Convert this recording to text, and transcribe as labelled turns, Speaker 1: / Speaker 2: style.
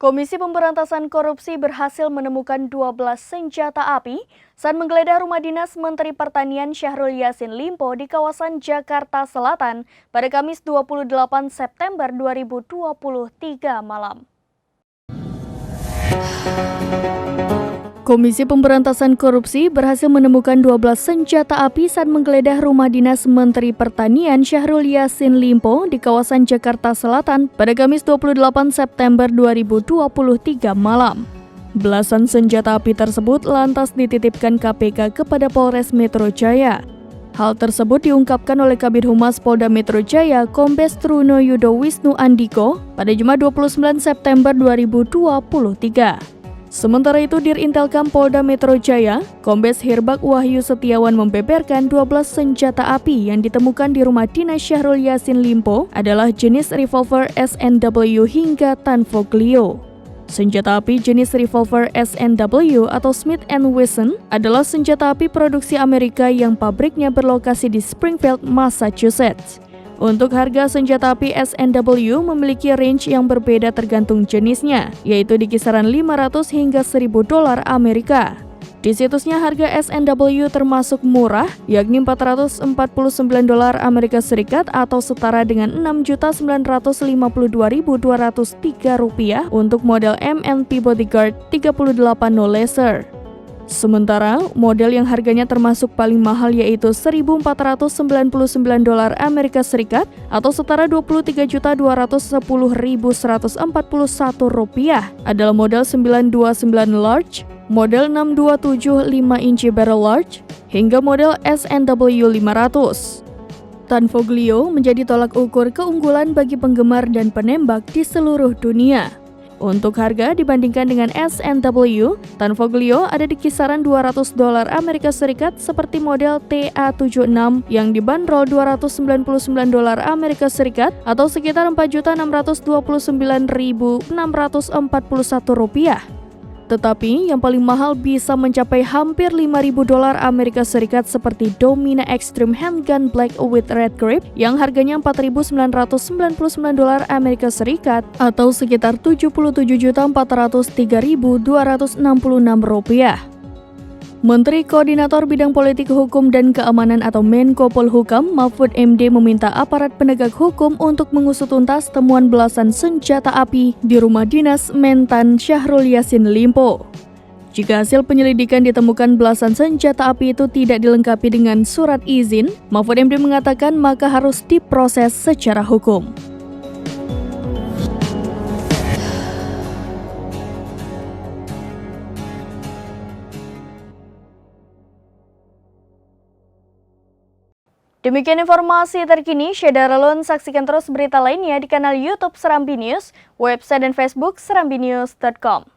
Speaker 1: Komisi Pemberantasan Korupsi berhasil menemukan 12 senjata api saat menggeledah rumah dinas Menteri Pertanian Syahrul Yassin Limpo di kawasan Jakarta Selatan pada Kamis 28 September 2023 malam. Komisi Pemberantasan Korupsi berhasil menemukan 12 senjata api saat menggeledah rumah dinas Menteri Pertanian Syahrul Yassin Limpo di kawasan Jakarta Selatan pada Kamis 28 September 2023 malam. Belasan senjata api tersebut lantas dititipkan KPK kepada Polres Metro Jaya. Hal tersebut diungkapkan oleh Kabid Humas Polda Metro Jaya, Kombes Truno Yudo Wisnu Andiko pada Jumat 29 September 2023. Sementara itu, Dirintelkam Polda Metro Jaya, Kombes Hirbak Wahyu Setiawan membeberkan 12 senjata api yang ditemukan di rumah dinas Syahrul Yassin Limpo adalah jenis revolver SNW hingga Tanfoglio. Senjata api jenis revolver SNW atau Smith & Wesson adalah senjata api produksi Amerika yang pabriknya berlokasi di Springfield, Massachusetts. Untuk harga senjata api SNW memiliki range yang berbeda tergantung jenisnya, yaitu di kisaran $500 hingga $1.000 Amerika. Di situsnya harga SNW termasuk murah, yakni $449 Amerika Serikat atau setara dengan Rp6.952.203 untuk model MNP Bodyguard 38 No Laser. Sementara, model yang harganya termasuk paling mahal yaitu $1.499 Amerika Serikat atau setara Rp23.210.141 adalah model 929 Large, model 6275 inci Barrel Large, hingga model SNW 500. Tanfoglio menjadi tolak ukur keunggulan bagi penggemar dan penembak di seluruh dunia. Untuk harga dibandingkan dengan SNW, Tanfoglio ada di kisaran $200 Amerika Serikat seperti model TA76 yang dibanderol $299 Amerika Serikat atau sekitar Rp4.059.641. Tetapi yang paling mahal bisa mencapai hampir $5.000 Amerika Serikat seperti Domina Extreme Handgun Black with Red Grip yang harganya $4.999 Amerika Serikat atau sekitar Rp74.403.266. Menteri Koordinator Bidang Politik Hukum dan Keamanan atau Menko Polhukam Mahfud MD meminta aparat penegak hukum untuk mengusut tuntas temuan belasan senjata api di rumah dinas Mentan Syahrul Yassin Limpo. Jika hasil penyelidikan ditemukan belasan senjata api itu tidak dilengkapi dengan surat izin, Mahfud MD mengatakan maka harus diproses secara hukum. Demikian informasi terkini, Syedara Lun, saksikan terus berita lainnya di kanal YouTube Serambi News, website dan Facebook serambinews.com.